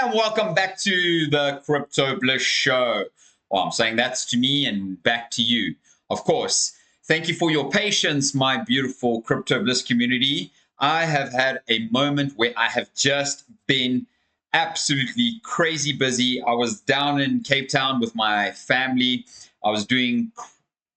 And welcome back to the Crypto Bliss Show. Well, I'm saying that's to me and back to you. Of course, thank you for your patience, my beautiful Crypto Bliss community. I have had a moment where I have just been absolutely crazy busy. I was down in Cape Town with my family. I was doing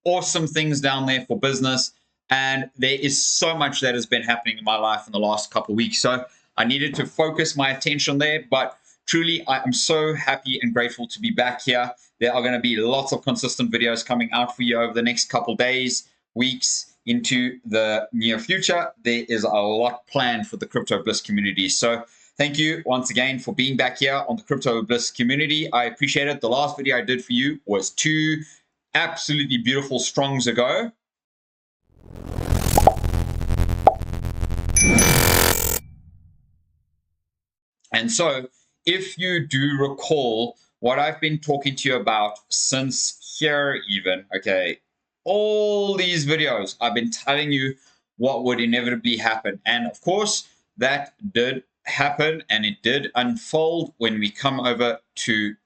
awesome things down there for business. And there is so much that has been happening in my life in the last couple of weeks. So I needed to focus my attention there, but truly, I am so happy and grateful to be back here. There are going to be lots of consistent videos coming out for you over the next couple days, weeks, into the near future. There is a lot planned for the Crypto Bliss community. So thank you once again for being back here on the Crypto Bliss community. I appreciate it. The last video I did for you was 2 absolutely beautiful strongs ago. And so, if you do recall what I've been talking to you about since here even, okay, all these videos, I've been telling you what would inevitably happen. And of course, that did happen and it did unfold when we come over to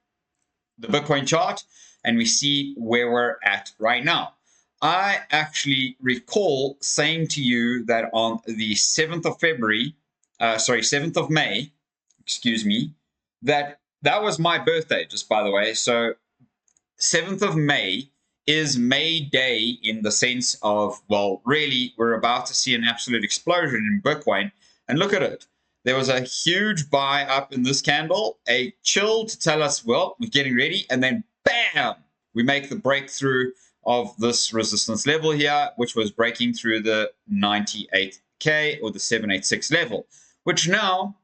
the Bitcoin chart and we see where we're at right now. I actually recall saying to you that on the 7th of February, 7th of May, excuse me, that was my birthday, just by the way. So 7th of May is May Day in the sense of, well, really, we're about to see an absolute explosion in Bitcoin. And look at it. There was a huge buy up in this candle, a chill to tell us, well, we're getting ready. And then bam, we make the breakthrough of this resistance level here, which was breaking through the 98K or the 786 level, which now,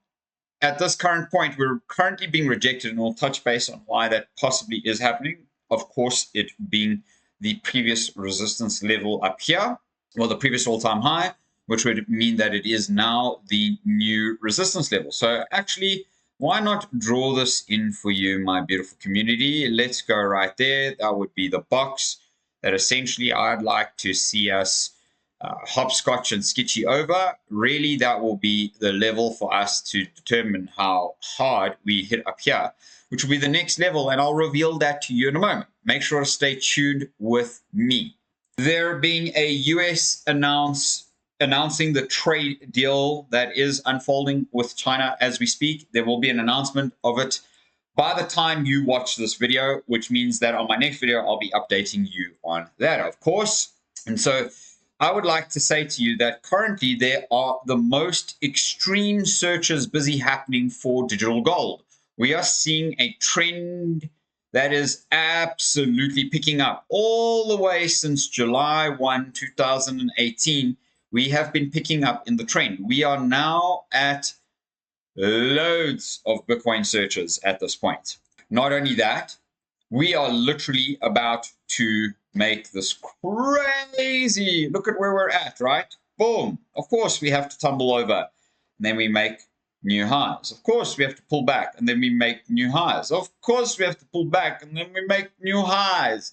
at this current point, we're currently being rejected, and we'll touch base on why that possibly is happening. Of course, it being the previous resistance level up here, well, the previous all-time high, which would mean that it is now the new resistance level. So actually, why not draw this in for you, my beautiful community? Let's go right there. That would be the box that essentially I'd like to see us hopscotch and skitchy over. Really, that will be the level for us to determine how hard we hit up here, which will be the next level, and I'll reveal that to you in a moment. Make sure to stay tuned with me. There being a US announcing the trade deal that is unfolding with China as we speak. There will be an announcement of it by the time you watch this video, which means that on my next video, I'll be updating you on that, of course. And so I would like to say to you that currently there are the most extreme searches busy happening for digital gold. We are seeing a trend that is absolutely picking up all the way since July 1, 2018. We have been picking up in the trend. We are now at loads of Bitcoin searches at this point. Not only that, we are literally about to make this crazy. Look at where we're at, right? Boom. Of course, we have to tumble over. And then we make new highs. Of course, we have to pull back, and then we make new highs. Of course, we have to pull back, and then we make new highs.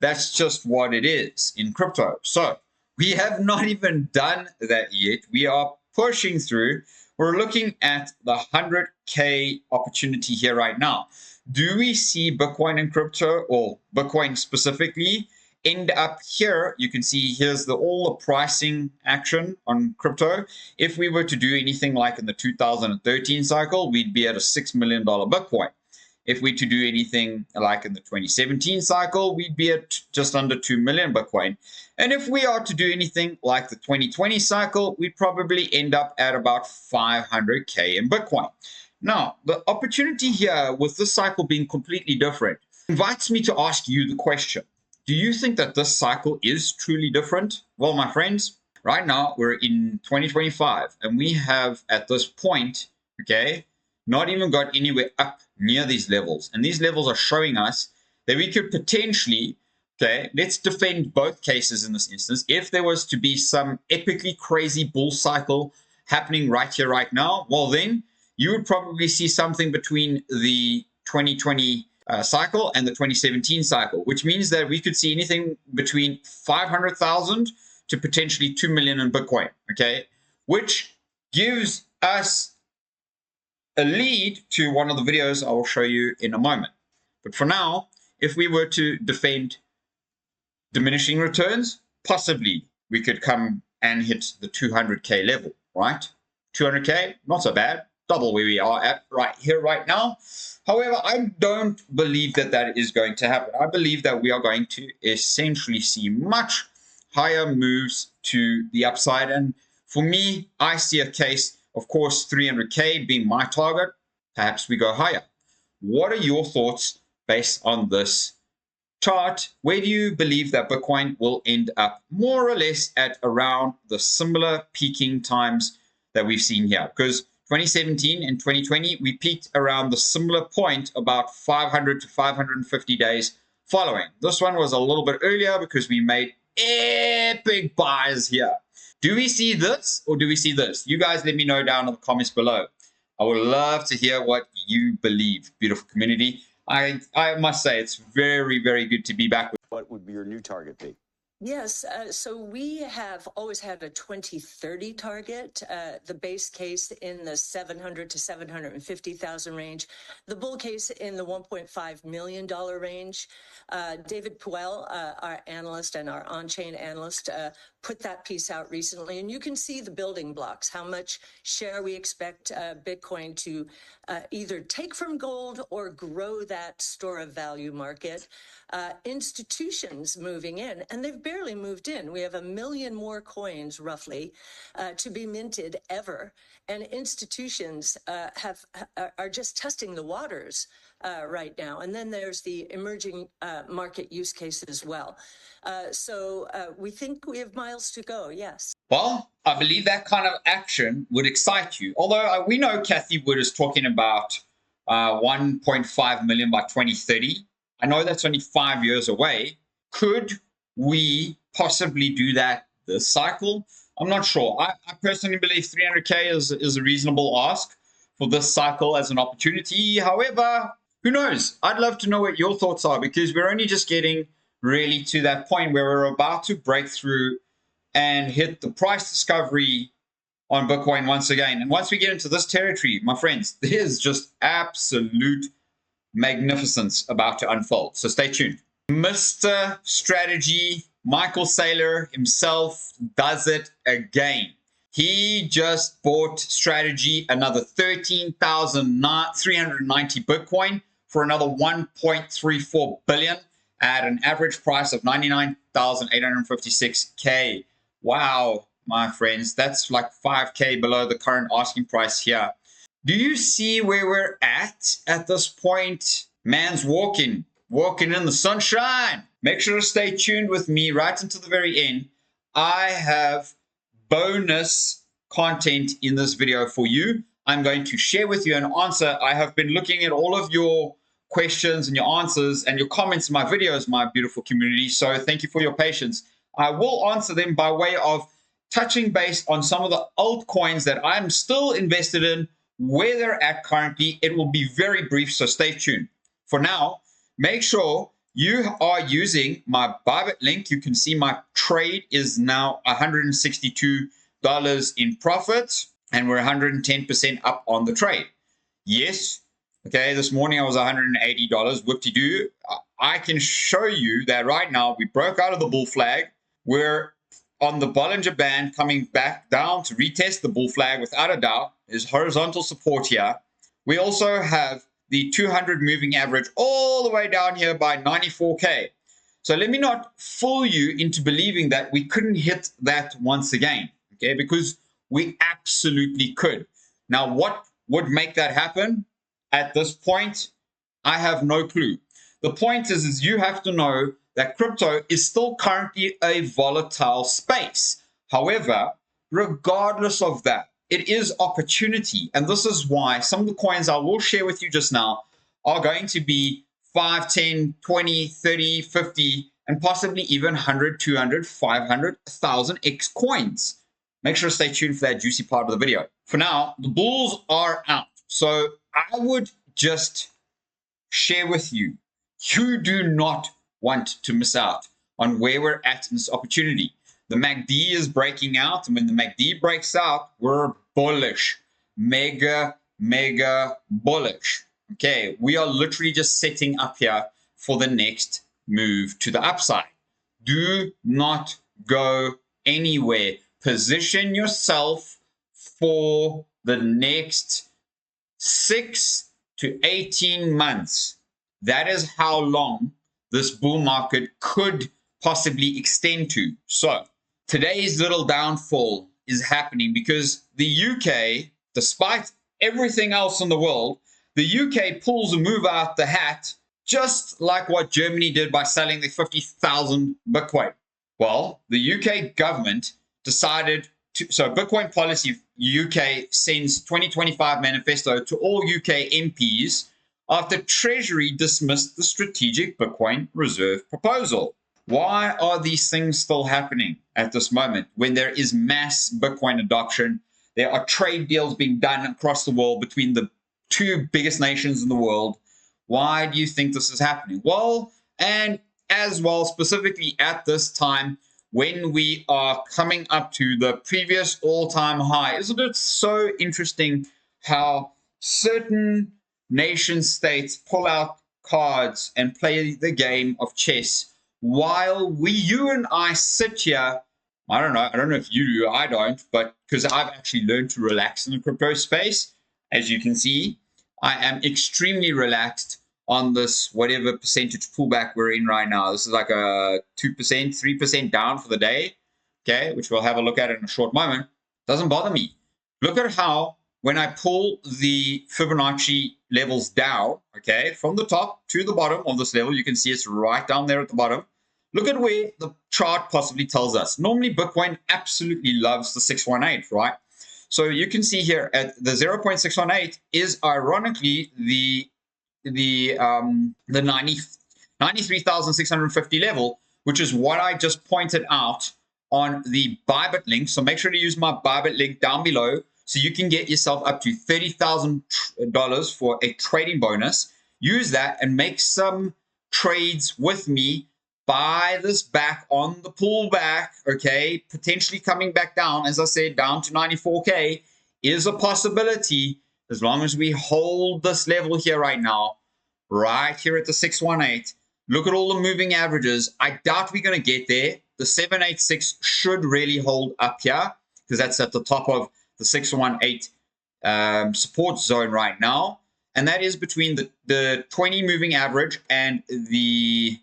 That's just what it is in crypto. So we have not even done that yet. We are pushing through. We're looking at the 100K opportunity here right now. Do we see Bitcoin and crypto, or Bitcoin specifically, end up here? You can see here's all the pricing action on crypto. If we were to do anything like in the 2013 cycle, we'd be at a $6 million Bitcoin. If we to do anything like in the 2017 cycle, we'd be at just under 2 million Bitcoin. And if we are to do anything like the 2020 cycle, we'd probably end up at about 500K in Bitcoin. Now, the opportunity here with this cycle being completely different invites me to ask you the question. Do you think that this cycle is truly different? Well, my friends, right now we're in 2025 and we have at this point, okay, not even got anywhere up near these levels. And these levels are showing us that we could potentially, okay, let's defend both cases in this instance. If there was to be some epically crazy bull cycle happening right here, right now, well then you would probably see something between the 2020 cycle and the 2017 cycle, which means that we could see anything between 500,000 to potentially 2 million in Bitcoin, okay, which gives us a lead to one of the videos I will show you in a moment. But for now, if we were to defend diminishing returns, possibly we could come and hit the 200K level, right? 200K, not so bad. Double where we are at right here, right now. However, I don't believe that that is going to happen. I believe that we are going to essentially see much higher moves to the upside. And for me, I see a case, of course, 300K being my target. Perhaps we go higher. What are your thoughts based on this chart? Where do you believe that Bitcoin will end up more or less at around the similar peaking times that we've seen here? Because 2017 and 2020, we peaked around the similar point about 500 to 550 days following. This one was a little bit earlier because we made epic buys here. Do we see this or do we see this? You guys let me know down in the comments below. I would love to hear what you believe, beautiful community. I must say it's very, very good to be back. What would your new target be? Yes, so we have always had a 2030 target, the base case in the 700 to 750,000 range, the bull case in the $1.5 million range. David Puel, our analyst and our on-chain analyst, put that piece out recently, and you can see the building blocks, how much share we expect Bitcoin to either take from gold or grow that store of value market. Institutions moving in, and they've barely moved in. We have 1 million more coins, roughly, to be minted ever, and institutions are just testing the waters right now. And then there's the emerging market use case as well. So we think we have miles to go, yes. Well, I believe that kind of action would excite you. Although we know Kathy Wood is talking about 1.5 million by 2030. I know that's only 5 years away. Could we possibly do that this cycle? I'm not sure. I personally believe 300K is a reasonable ask for this cycle as an opportunity. However, who knows? I'd love to know what your thoughts are, because we're only just getting really to that point where we're about to break through and hit the price discovery on Bitcoin once again. And once we get into this territory, my friends, there's just absolute magnificence about to unfold. So stay tuned. Mr. Strategy, Michael Saylor himself, does it again. He just bought Strategy another 13,390 Bitcoin for another 1.34 billion at an average price of 99,856K. Wow, my friends, that's like 5K below the current asking price here. Do you see where we're at this point? Man's walking in the sunshine. Make sure to stay tuned with me right until the very end. I have bonus content in this video for you. I'm going to share with you an answer. I have been looking at all of your questions and your answers and your comments in my videos, my beautiful community. So thank you for your patience. I will answer them by way of touching base on some of the altcoins that I'm still invested in, where they're at currently. It will be very brief, so stay tuned. For now, make sure you are using my Bybit link. You can see my trade is now $162 in profit, and we're 110% up on the trade. Yes, okay, this morning I was $180. Whoop-de-doo. I can show you that right now we broke out of the bull flag. We're on the Bollinger Band, coming back down to retest the bull flag without a doubt. There's horizontal support here. We also have the 200 moving average all the way down here by 94K. So let me not fool you into believing that we couldn't hit that once again, okay? Because we absolutely could. Now, what would make that happen at this point? I have no clue. The point is you have to know that crypto is still currently a volatile space. However, regardless of that, it is opportunity. And this is why some of the coins I will share with you just now are going to be 5, 10, 20, 30, 50, and possibly even 100, 200, 500, 1,000 X coins. Make sure to stay tuned for that juicy part of the video. For now, the bulls are out. So I would just share with you, you do not want to miss out on where we're at in this opportunity. The MACD is breaking out, and when the MACD breaks out, we're bullish, mega mega bullish. Okay, we are literally just setting up here for the next move to the upside. Do not go anywhere. Position yourself for the next 6 to 18 months. That is how long this bull market could possibly extend to. So today's little downfall is happening because the UK, despite everything else in the world, the UK pulls a move out the hat, just like what Germany did by selling the 50,000 Bitcoin. Well, the UK government decided to, so Bitcoin Policy UK sends 2025 manifesto to all UK MPs after Treasury dismissed the strategic Bitcoin reserve proposal. Why are these things still happening at this moment when there is mass Bitcoin adoption? There are trade deals being done across the world between the two biggest nations in the world. Why do you think this is happening? Well, and as well, specifically at this time, when we are coming up to the previous all-time high, isn't it so interesting how certain nation states pull out cards and play the game of chess while you and I sit here? I don't know if you do, I don't, but because I've actually learned to relax in the crypto space. As you can see, I am extremely relaxed on this whatever percentage pullback we're in right now. This is like a 2%, 3% down for the day, okay, which we'll have a look at in a short moment. Doesn't bother me. Look at how when I pull the Fibonacci levels down, okay, from the top to the bottom of this level, you can see it's right down there at the bottom. Look at where the chart possibly tells us. Normally, Bitcoin absolutely loves the 618, right? So you can see here at the 0.618 is ironically the 93,650 level, which is what I just pointed out on the Bybit link. So make sure to use my Bybit link down below so you can get yourself up to $30,000 for a trading bonus. Use that and make some trades with me. Buy this back on the pullback, okay? Potentially coming back down, as I said, down to 94K is a possibility as long as we hold this level here right now, right here at the 618. Look at all the moving averages. I doubt we're going to get there. The 786 should really hold up here because that's at the top of the 618 support zone right now. And that is between the 20 moving average and the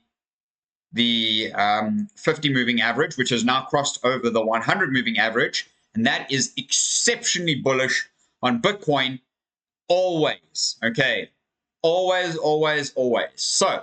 50 moving average, which has now crossed over the 100 moving average. And that is exceptionally bullish on Bitcoin always. Okay. Always, always, always. So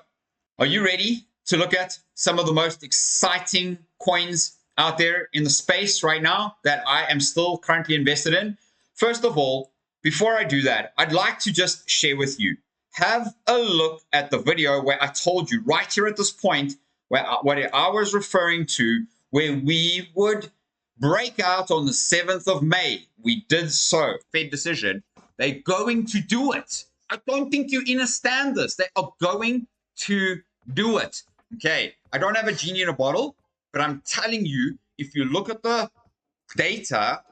are you ready to look at some of the most exciting coins out there in the space right now that I am still currently invested in? First of all, before I do that, I'd like to just share with you, have a look at the video where I told you right here at this point, where what I was referring to, where we would break out on the 7th of May. We did so. Fed decision. They're going to do it. I don't think you understand this. They are going to do it. Okay. I don't have a genie in a bottle, but I'm telling you, if you look at the data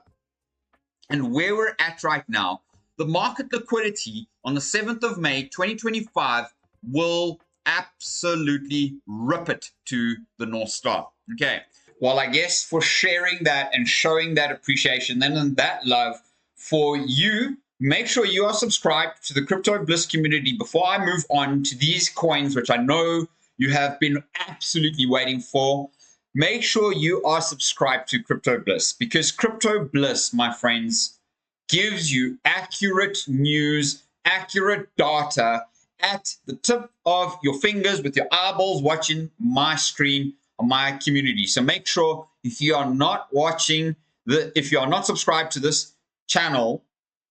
and where we're at right now, the market liquidity on the 7th of May, 2025 will absolutely rip it to the North Star. Okay. Well, I guess for sharing that and showing that appreciation and that love for you, make sure you are subscribed to the Crypto Bliss community before I move on to these coins, which I know you have been absolutely waiting for. Make sure you are subscribed to Crypto Bliss because Crypto Bliss, my friends, gives you accurate news, accurate data at the tip of your fingers with your eyeballs watching my stream on my community. So make sure if you are not watching, if you are not subscribed to this channel,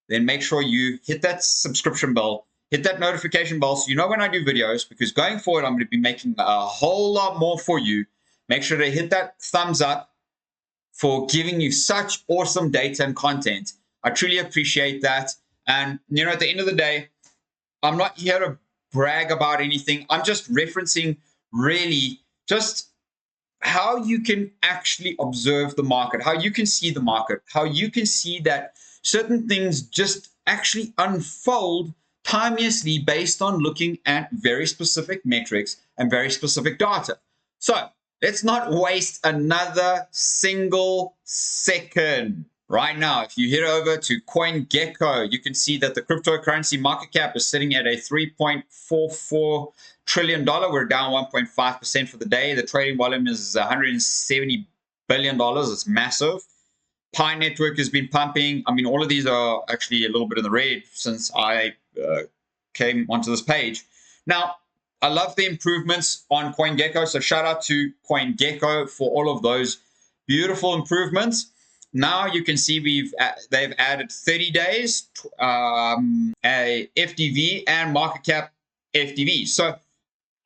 then make sure you hit that subscription bell, hit that notification bell so you know when I do videos, because going forward, I'm going to be making a whole lot more for you. Make sure to hit that thumbs up for giving you such awesome data and content. I truly appreciate that. And, you know, at the end of the day, I'm not here to brag about anything. I'm just referencing really just how you can actually observe the market, how you can see the market, how you can see that certain things just actually unfold timelessly based on looking at very specific metrics and very specific data. So let's not waste another single second. Right now, if you head over to CoinGecko, you can see that the cryptocurrency market cap is sitting at a $3.44 trillion. We're down 1.5% for the day. The trading volume is $170 billion. It's massive. Pi Network has been pumping. I mean, all of these are actually a little bit in the red since I came onto this page. Now, I love the improvements on CoinGecko. So shout out to CoinGecko for all of those beautiful improvements. Now you can see they've added 30 days, a FDV and market cap FDV. So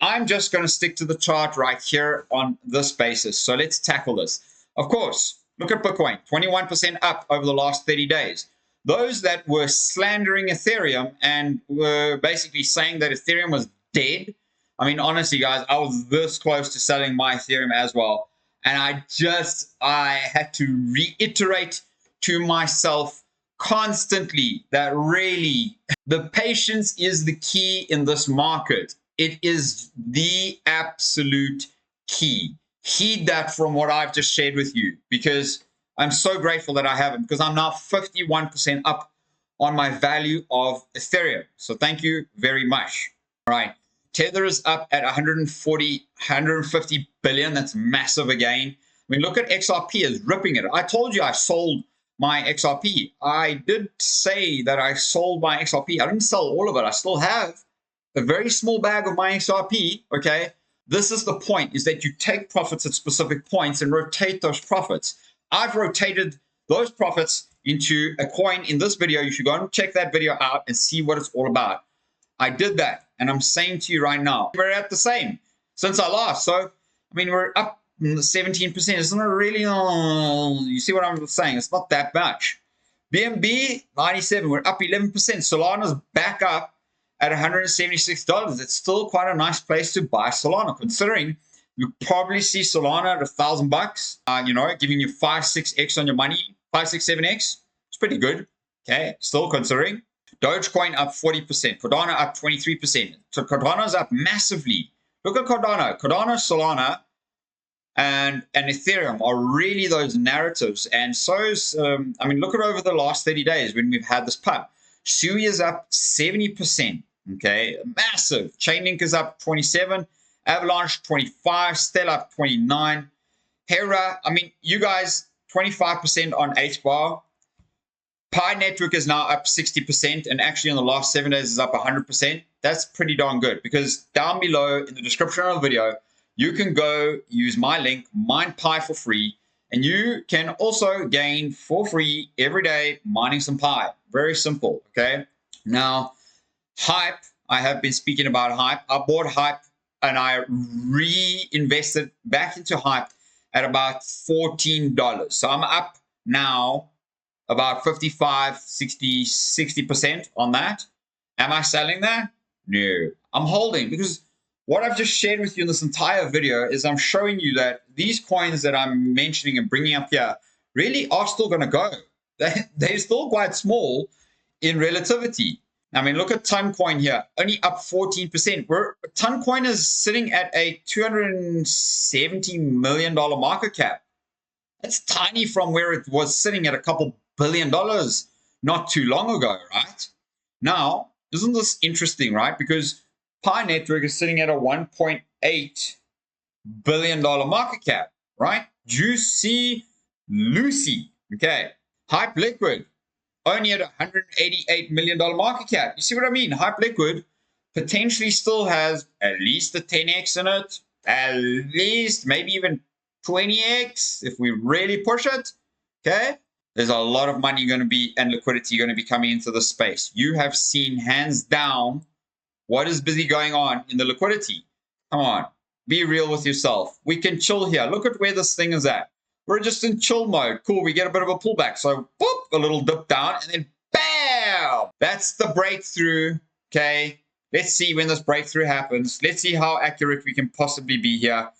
I'm just going to stick to the chart right here on this basis. So let's tackle this. Of course, look at Bitcoin, 21% up over the last 30 days. Those that were slandering Ethereum and were basically saying that Ethereum was dead. I mean, honestly, guys, I was this close to selling my Ethereum as well. And I had to reiterate to myself constantly that really the patience is the key in this market. It is the absolute key. Heed that from what I've just shared with you, because I'm so grateful that I haven't, because I'm now 51% up on my value of Ethereum. So thank you very much. All right. Tether is up at 150 billion. That's massive again. I mean, look at XRP is ripping it. I told you I sold my XRP. I did say that I sold my XRP. I didn't sell all of it. I still have a very small bag of my XRP. Okay. This is the point, is that you take profits at specific points and rotate those profits. I've rotated those profits into a coin in this video. You should go and check that video out and see what it's all about. I did that, and I'm saying to you right now, we're at the same since I last. So, I mean, we're up 17%. It's not really, you see what I'm saying? It's not that much. BNB, 97, we're up 11%. Solana's back up at $176. It's still quite a nice place to buy Solana, considering you probably see Solana at $1,000, giving you 5-6x on your money, 5-6-7x. It's pretty good. Okay, still considering. Dogecoin up 40%, Cardano up 23%. So Cardano's up massively. Look at Cardano. Cardano, Solana, and Ethereum are really those narratives. And so is, look at over the last 30 days when we've had this pump. Sui is up 70%. Okay, massive. Chainlink is up 27, Avalanche 25, Stellar up 29. Hera, you guys, 25% on HBAR. Pi Network is now up 60%, and actually in the last 7 days is up 100%. That's pretty darn good, because down below in the description of the video, you can go use my link, mine Pi for free, and you can also gain for free every day mining some Pi. Very simple, okay? Now, Hype, I have been speaking about Hype. I bought Hype and I reinvested back into Hype at about $14. So I'm up now about 55, 60% on that. Am I selling that? No. I'm holding, because what I've just shared with you in this entire video is I'm showing you that these coins that I'm mentioning and bringing up here really are still going to go. They're still quite small in relativity. Look at Toncoin here, only up 14%. Toncoin is sitting at a $270 million market cap. That's tiny from where it was sitting at a couple $1 billion not too long ago, right? Now, isn't this interesting, right? Because Pi Network is sitting at a $1.8 billion market cap, right? Juicy Lucy, okay. Hype Liquid, only at $188 million market cap. You see what I mean? Hype Liquid potentially still has at least a 10x in it, at least maybe even 20x if we really push it, okay? There's a lot of money going to be, and liquidity going to be coming into the space. You have seen hands down what is busy going on in the liquidity. Come on, be real with yourself. We can chill here. Look at where this thing is at. We're just in chill mode. Cool, we get a bit of a pullback. So, boop, a little dip down, and then bam! That's the breakthrough, okay? Let's see when this breakthrough happens. Let's see how accurate we can possibly be here.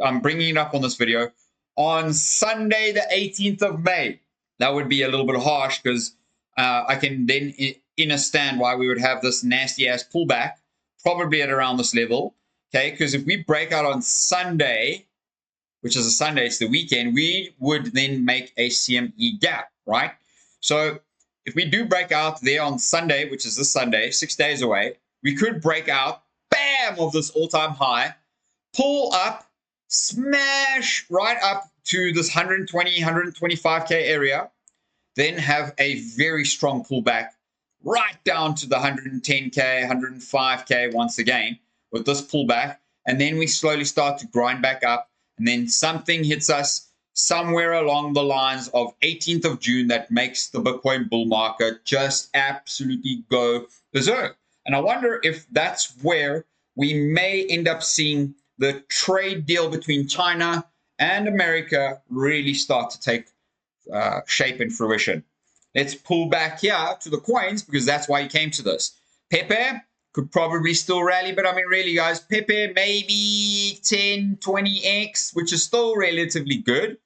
I'm bringing it up on this video. On Sunday, the 18th of May. That would be a little bit harsh, because I can then understand why we would have this nasty ass pullback, probably at around this level. Okay, because if we break out on Sunday, which is a Sunday, it's the weekend, we would then make a CME gap, right? So if we do break out there on Sunday, which is this Sunday, 6 days away, we could break out, bam, of this all-time high, pull up, smash right up to this 120, 125K area, then have a very strong pullback right down to the 110K, 105K once again with this pullback. And then we slowly start to grind back up. And then something hits us somewhere along the lines of 18th of June that makes the Bitcoin bull market just absolutely go berserk. And I wonder if that's where we may end up seeing the trade deal between China and America really start to take shape and fruition. Let's pull back here to the coins because that's why you came to this. Pepe could probably still rally, but I mean, really, guys, Pepe maybe 10, 20x, which is still relatively good.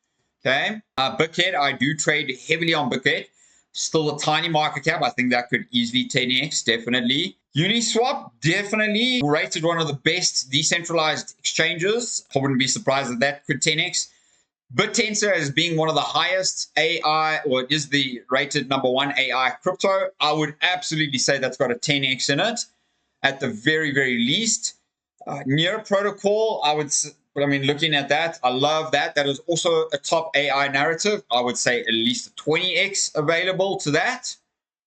Okay. Bitget, I do trade heavily on Bitget. Still a tiny market cap. I think that could easily 10x, definitely. Uniswap, definitely rated one of the best decentralized exchanges. I wouldn't be surprised if that could 10x. BitTensor as being one of the highest AI, or is the rated #1 AI crypto. I would absolutely say that's got a 10x in it, at the very, very least. Near Protocol, looking at that, I love that. That is also a top AI narrative. I would say at least a 20x available to that.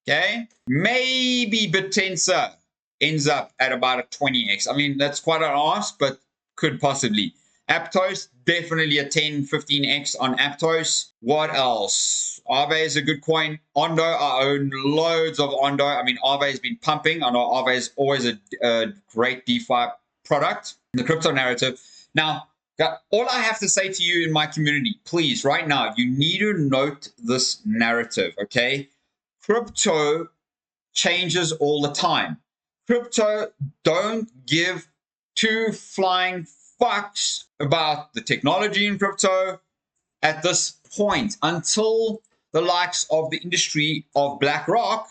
Okay. Maybe BitTensor ends up at about a 20x. I mean, that's quite an ask, but could possibly. Aptos, definitely a 10, 15x on Aptos. What else? Aave is a good coin. Ondo, I own loads of Ondo. I mean, Aave has been pumping. I know Aave is always a great DeFi product in the crypto narrative. Now, all I have to say to you in my community, please, right now, you need to note this narrative, okay? Crypto changes all the time. Crypto don't give two flying fucks about the technology in crypto at this point until the likes of the industry of BlackRock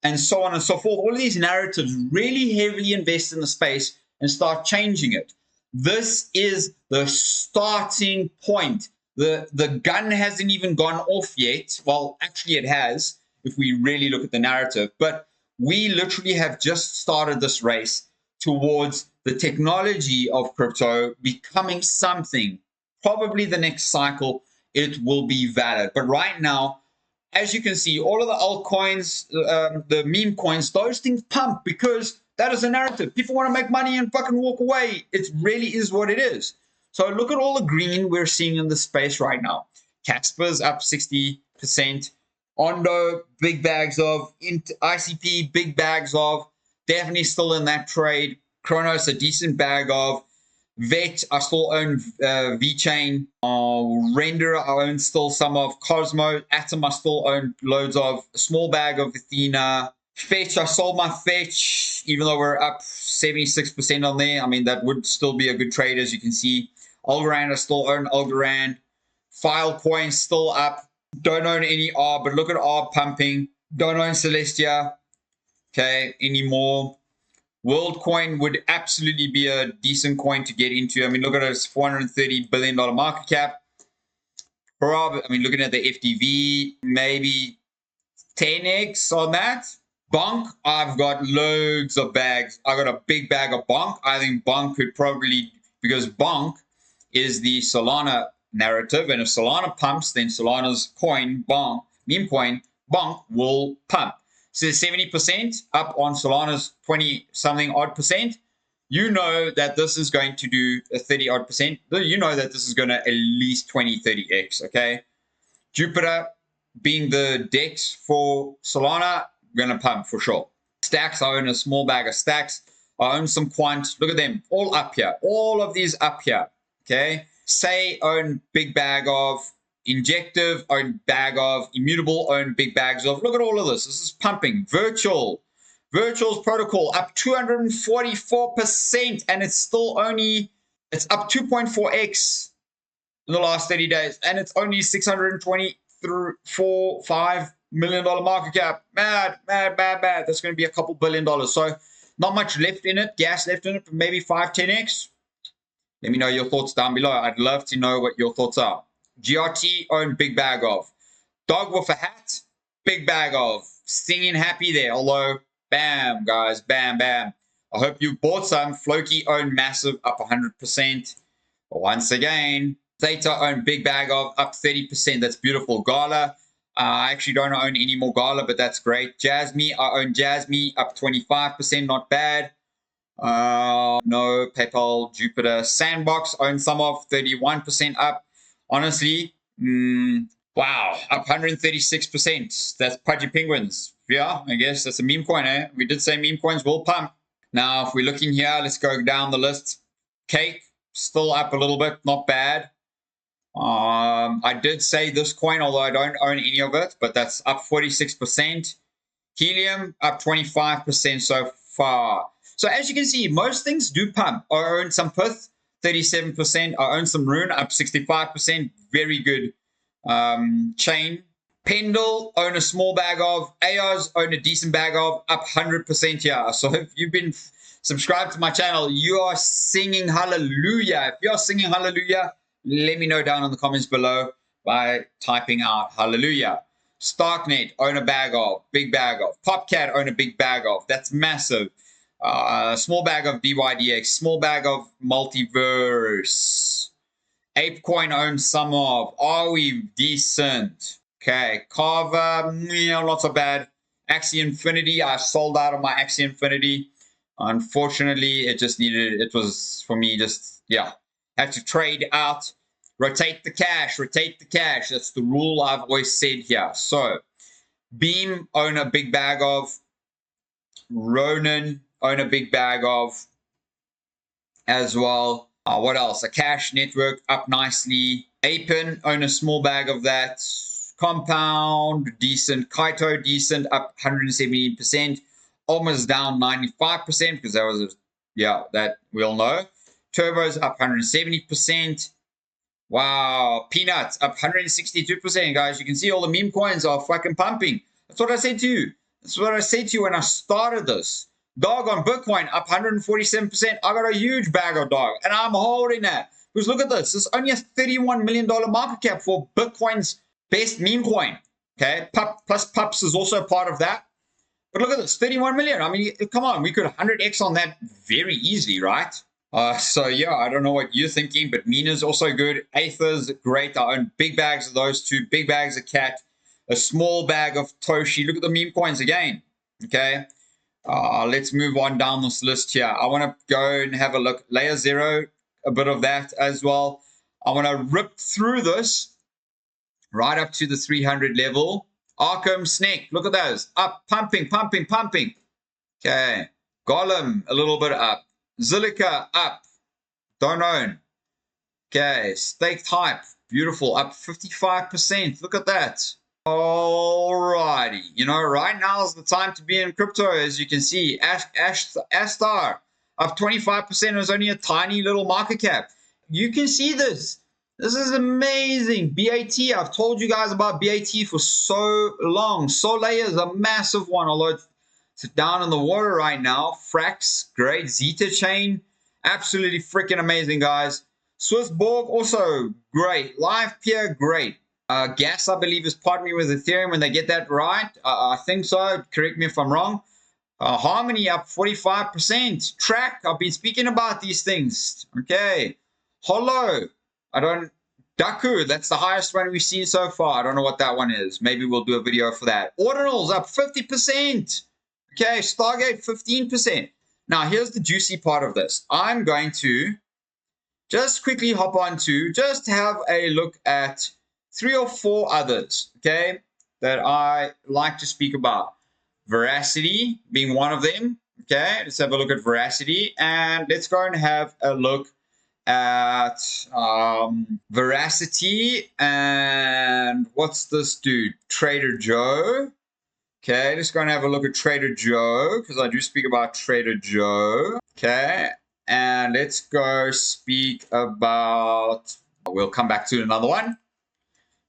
and so on and so forth. All of these narratives really heavily invest in the space and start changing it. This is the starting point. The gun hasn't even gone off yet. Well, actually it has, if we really look at the narrative. But we literally have just started this race towards the technology of crypto becoming something. Probably the next cycle, it will be valid. But right now, as you can see, all of the altcoins, the meme coins, those things pump because that is a narrative. People want to make money and fucking walk away. It really is what it is. So look at all the green we're seeing in the space right now. Casper's up 60%. Ondo, big bags of. ICP, big bags of. Definitely still in that trade. Chronos, a decent bag of. Vet, I still own VeChain. Render, I own still some of. Cosmo, Atom, I still own loads of. A small bag of Athena. Fetch, I sold my Fetch, even though we're up 76% on there. I mean, that would still be a good trade, as you can see. Algorand, I still own Algorand. Filecoin, still up. Don't own any ARB, but look at ARB pumping. Don't own Celestia, okay, anymore. WorldCoin would absolutely be a decent coin to get into. I mean, look at it, $430 billion market cap. Probably, I mean, looking at the FDV, maybe 10x on that. Bonk, I've got loads of bags. I got a big bag of Bonk. I think Bonk could probably, because Bonk is the Solana narrative, and if Solana pumps, then Solana's coin, Bonk, meme coin, Bonk, will pump. So 70% up on Solana's 20 something odd percent. You know that this is going to do a 30 odd percent. You know that this is going to at least 20, 30x, okay? Jupiter being the DEX for Solana, going to pump for sure. Stacks, I own a small bag of Stacks. I own some Quant. Look at them, all up here. All of these up here, okay? Say own big bag of. Injective, own bag of. Immutable, own big bags of. Look at all of this. This is pumping. Virtual's protocol up 244%, and it's still only, it's up 2.4x in the last 30 days, and it's only 624.5 million market cap. Mad. That's going to be a couple $billion. So not much left in it, gas left in it, maybe 5-10x. Let me know your thoughts down below. I'd love to know what your thoughts are. GRT own big bag of. Dog with a hat, big bag of. Singing happy there. Although, bam, guys, bam. I hope you bought some. Floki own massive, up 100%. But once again, Theta own big bag of, up 30%. That's beautiful. Gala, I actually don't own any more Gala, but that's great. Jasmine, I own Jasmine, up 25%. Not bad. No, PayPal, Jupiter, Sandbox own some of, 31% up. Honestly, wow, up 136%. That's Pudgy Penguins. Yeah, I guess that's a meme coin, eh? We did say meme coins will pump. Now, if we're looking here, let's go down the list. Cake, still up a little bit, not bad. I did say this coin, although I don't own any of it, but that's up 46%. Helium, up 25% so far. So as you can see, most things do pump. I own some Pith, 37%. I own some Rune, up 65%. Very good chain. Pendle, own a small bag of. AOS, own a decent bag of, up 100% here. So if you've been subscribed to my channel, you are singing hallelujah. If you're singing hallelujah, let me know down in the comments below by typing out hallelujah. Starknet, own a bag of, big bag of. Popcat, own a big bag of. That's massive. Small bag of DYDX, small bag of Multiverse. ApeCoin owns some of. Are we decent? Okay, Carver, not so bad. Axie Infinity, I sold out of my Axie Infinity. Unfortunately, it was for me just, yeah, had to trade out. Rotate the cash. That's the rule I've always said here. So, Beam, own a big bag of. Ronin, own a big bag of as well. What else? A Cash Network, up nicely. Apen, own a small bag of that. Compound, decent. Kaito, decent, up 117%. Almost down 95% because that was, that we all know. Turbo's up 170%. Wow, Peanuts up 162%, guys. You can see all the meme coins are fucking pumping. That's what I said to you. That's what I said to you when I started this. Dog on Bitcoin up 147%. I got a huge bag of dog, and I'm holding that. Because look at this. This is only a $31 million market cap for Bitcoin's best meme coin. Okay, plus Pups is also part of that. But look at this, 31 million. I mean, come on, we could 100x on that very easily, right? So yeah, I don't know what you're thinking, but Mina's also good. Aether's great. I own big bags of those two. Big bags of Cat. A small bag of Toshi. Look at the meme coins again. Okay. Let's move on down this list here. I want to go and have a look. Layer 0, a bit of that as well. I want to rip through this right up to the 300 level. Arkham, Snake, look at those. Up, pumping. Okay. Golem, a little bit up. Zilliqa, up. Don't own. Okay. Staked Hype, beautiful. Up 55%. Look at that. Alrighty. You know, right now is the time to be in crypto, as you can see. Astar, up 25%. It was only a tiny little market cap. You can see this. This is amazing. BAT, I've told you guys about BAT for so long. Soleil is a massive one, although it's down in the water right now. Frax, great. Zeta Chain, absolutely freaking amazing, guys. Swissborg, also great. Live Peer, great. Gas, I believe, is partnering with Ethereum when they get that right. I think so. Correct me if I'm wrong. Harmony up 45%. Track, I've been speaking about these things. Okay. Hollow. Daku, that's the highest one we've seen so far. I don't know what that one is. Maybe we'll do a video for that. Ordinals up 50%. Okay, Stargate 15%. Now, here's the juicy part of this. I'm going to just quickly hop on to just have a look at 3 or 4 others, okay, that I like to speak about. Veracity being one of them. Okay, let's have a look at Veracity, and let's go and have a look at Veracity, and what's this dude? Trader Joe. Okay, let's go and have a look at Trader Joe, because I do speak about Trader Joe. Okay, and let's go speak about, we'll come back to another one.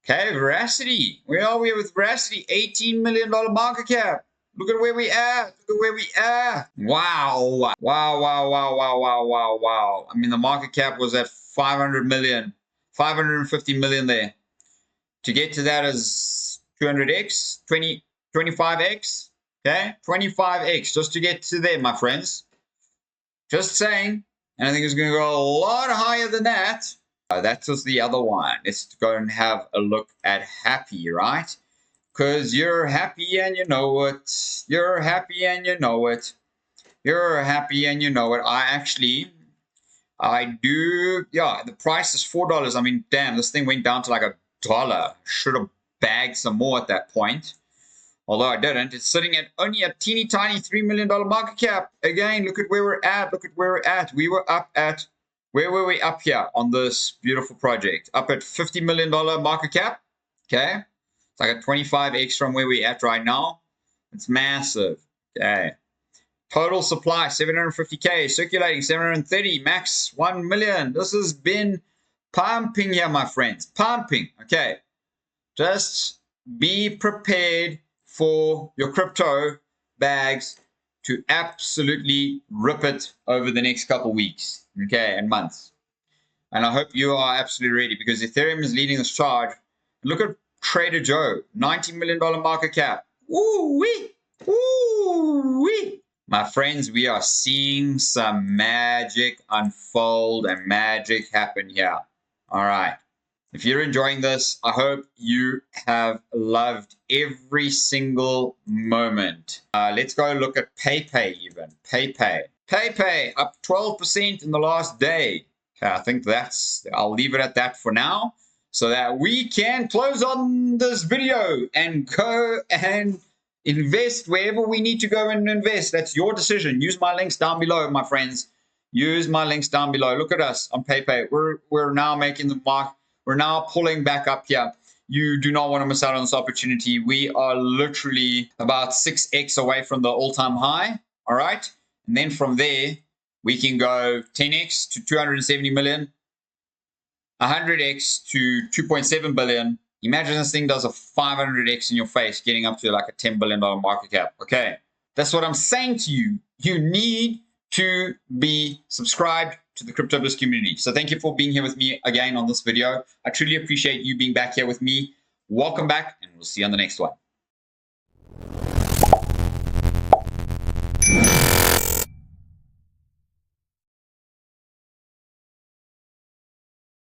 Okay, Veracity. Where are we with Veracity? $18 million market cap. Look at where we at. Look at where we at. Wow. Wow, wow, wow, wow, wow, wow, wow. I mean, the market cap was at 500 million, 550 million there. To get to that is 200x, 25x. Okay, 25x just to get to there, my friends. Just saying. And I think it's going to go a lot higher than that. That's just the other one. Let's go and have a look at Happy, right? Because you're happy and you know it. You're happy and you know it. You're happy and you know it. I do. Yeah, the price is $4. I mean, damn, this thing went down to like $1. Should have bagged some more at that point. Although I didn't. It's sitting at only a teeny tiny $3 million market cap. Again, look at where we're at. Look at where we're at. We were up at, where were we up here on this beautiful project? Up at $50 million market cap. Okay. It's like a 25x from where we're at right now. It's massive. Okay. Total supply 750k, circulating 730, max 1 million. This has been pumping here, my friends. Pumping. Okay. Just be prepared for your crypto bags to absolutely rip it over the next couple weeks, okay, and months. And I hope you are absolutely ready because Ethereum is leading this charge. Look at Trader Joe, $90 million market cap. Woo-wee! Woo-wee! My friends, we are seeing some magic unfold and magic happen here. All right. If you're enjoying this, I hope you have loved every single moment. Let's go look at PayPay even. PayPay up 12% in the last day. Okay, I think I'll leave it at that for now so that we can close on this video and go and invest wherever we need to go and invest. That's your decision. Use my links down below, my friends. Use my links down below. Look at us on PayPay. We're now making the mark. We're now pulling back up here. You do not want to miss out on this opportunity. We are literally about 6x away from the all-time high. All right. And then from there, we can go 10x to 270 million, 100x to 2.7 billion. Imagine this thing does a 500x in your face, getting up to like a $10 billion market cap. Okay. That's what I'm saying to you. You need to be subscribed to the Crypto Bliss community. So thank you for being here with me again on this video. I truly appreciate you being back here with me. Welcome back, and we'll see you on the next one.